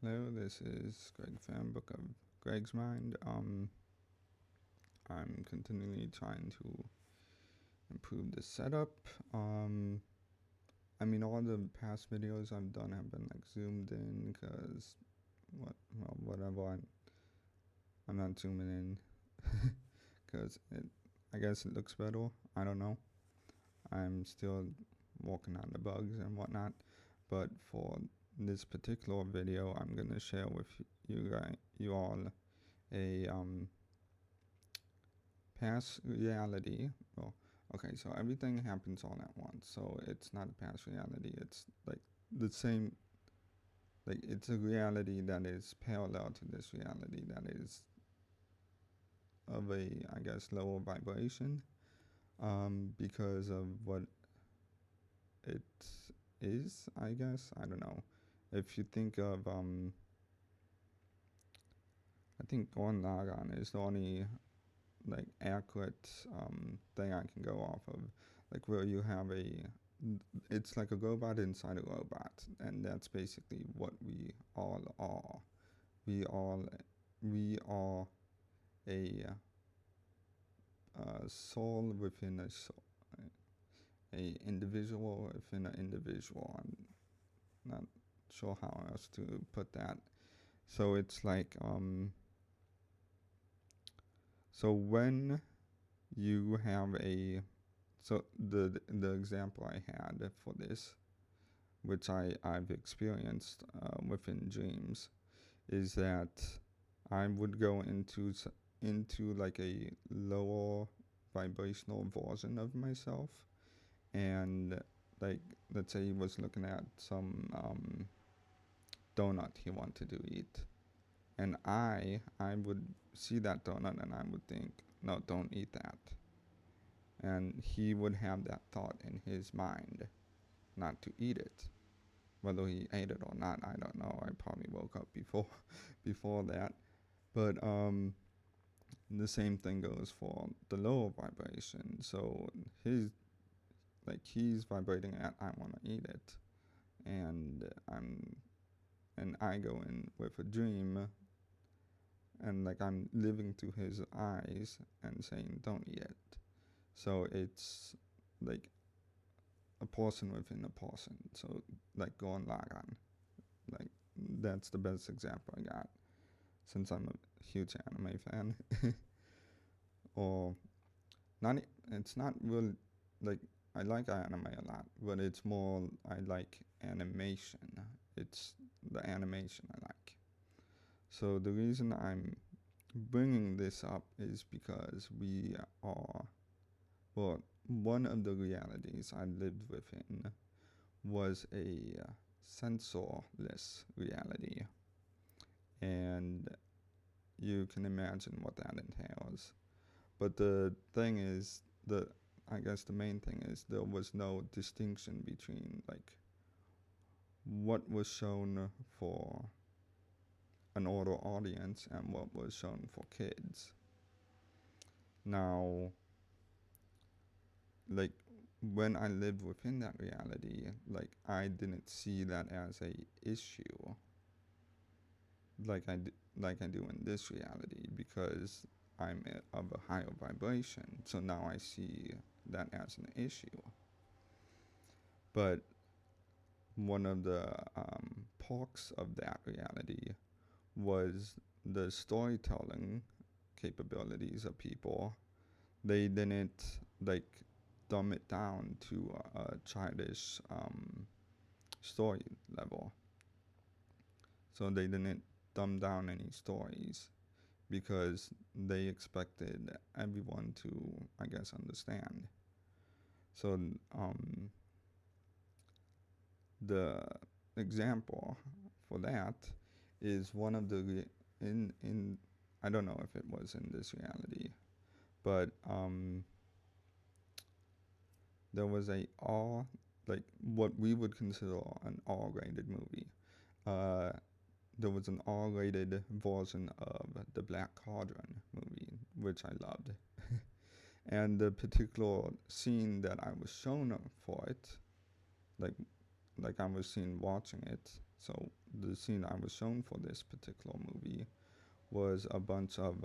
Hello, this is Greg from Book of Greg's Mind. I'm continually trying to improve the setup. All the past videos I've done have been like zoomed in because whatever. I'm not zooming in because I guess it looks better. I don't know. I'm still working on the bugs and whatnot, but for this particular video, I'm gonna share with you all a past reality. Well, okay, so everything happens all at once, so it's not a past reality. It's like the same. Like it's a reality that is parallel to this reality that is of a, I guess, lower vibration, because of what it is, I guess. I don't know. If you think of, I think Gurren Lagann is the only like accurate thing I can go off of, like where you have it's like a robot inside a robot, and that's basically what we all are. We all we are a soul within a soul, a individual within an individual. I'm not sure how else to put that. So it's like so when you have the example I had for this, which I've experienced within dreams, is that I would go into like a lower vibrational version of myself, and like let's say he was looking at some donut he wanted to eat, and I would see that donut and I would think, no, don't eat that. And he would have that thought in his mind not to eat it. Whether he ate it or not, I don't know. I probably woke up before before that. But the same thing goes for the lower vibration. So he's vibrating at I want to eat it, and I go in with a dream, and like I'm living through his eyes and saying don't eat it. So it's like a person within a person. So like Gurren Lagann, like that's the best example I got since I'm a huge anime fan. Or not. It's not really like I like anime a lot, but it's more I like animation. It's the animation I like. So the reason I'm bringing this up is because we are, well, one of the realities I lived within was a sensorless reality, and you can imagine what that entails. But the thing is, I guess the main thing is there was no distinction between like what was shown for an older audience and what was shown for kids. Now, like when I lived within that reality, like I didn't see that as a issue like I do in this reality, because I'm of a higher vibration. So now I see that as an issue. But one of the perks of that reality was the storytelling capabilities of people. They didn't like dumb it down to a childish story level. So they didn't dumb down any stories because they expected everyone to, I guess, understand. So the example for that is one of the in I don't know if it was in this reality, but there was a R, like what we would consider an R-rated movie. Uh, there was an R-rated version of the Black Cauldron movie, which I loved. And the particular scene that I was shown for it, like like I was seen watching it, So the scene I was shown for this particular movie was a bunch of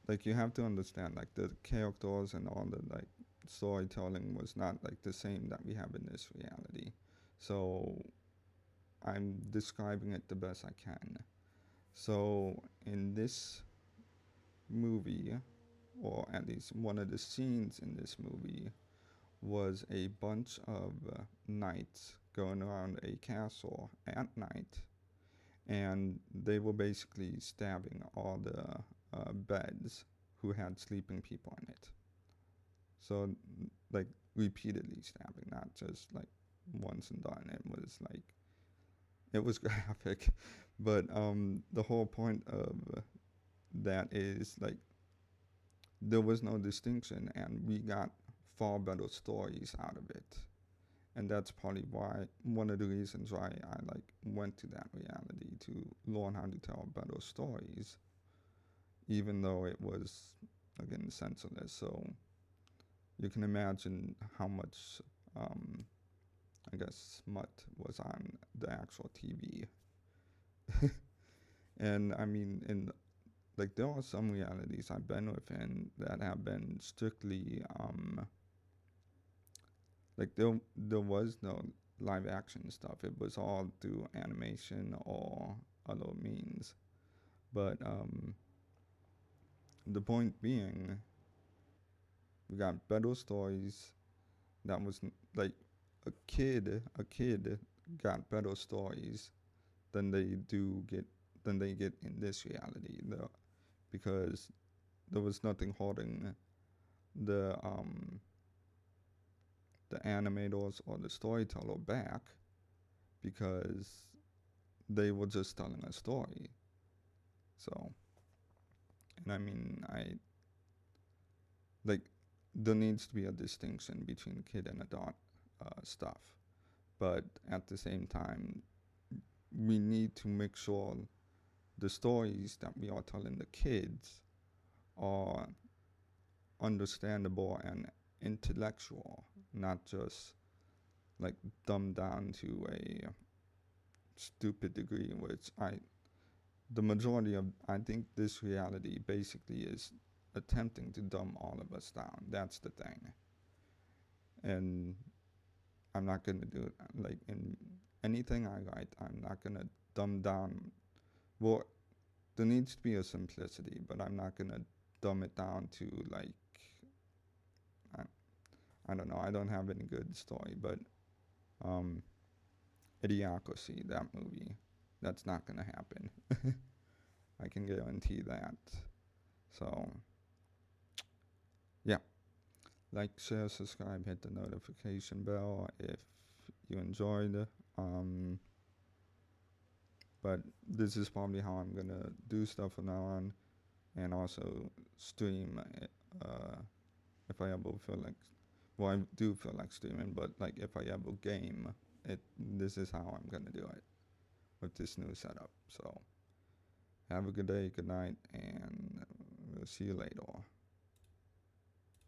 like, you have to understand, like, the characters and all the like storytelling was not like the same that we have in this reality. So I'm describing it the best I can. So in this movie, or at least one of the scenes in this movie, was a bunch of knights going around a castle at night, and they were basically stabbing all the beds who had sleeping people in it. So, like, repeatedly stabbing, not just like once and done. It was graphic, but the whole point of that is like there was no distinction, and we got far better stories out of it. And that's probably why, one of the reasons why I like went to that reality, to learn how to tell better stories, even though it was, again, senseless. So you can imagine how much, I guess, smut was on the actual TV. And I mean, in like, there are some realities I've been within that have been strictly like, there was no live action stuff. It was all through animation or other means. But the point being, we got better stories. That was like, a kid got better stories than they get in this reality. Because there was nothing holding the um the animators or the storyteller back, because they were just telling a story. So, and I mean, I like, there needs to be a distinction between kid and adult stuff, but at the same time, we need to make sure the stories that we are telling the kids are understandable and intellectual, not just like dumbed down to a stupid degree, which the majority of, I think this reality basically is attempting to dumb all of us down. That's the thing. And I'm not going to do it. Like, in anything I write, I'm not going to dumb down. Well, there needs to be a simplicity, but I'm not going to dumb it down to, like, I, I don't know. I don't have any good story, but um, Idiocracy, that movie, that's not going to happen. I can guarantee that. So, yeah. Like, share, subscribe, hit the notification bell if you enjoyed. Um, but this is probably how I'm gonna do stuff from now on, and also stream if I ever feel like. Well, I do feel like streaming, but like, if I ever game it, this is how I'm gonna do it with this new setup. So have a good day, good night, and we'll see you later.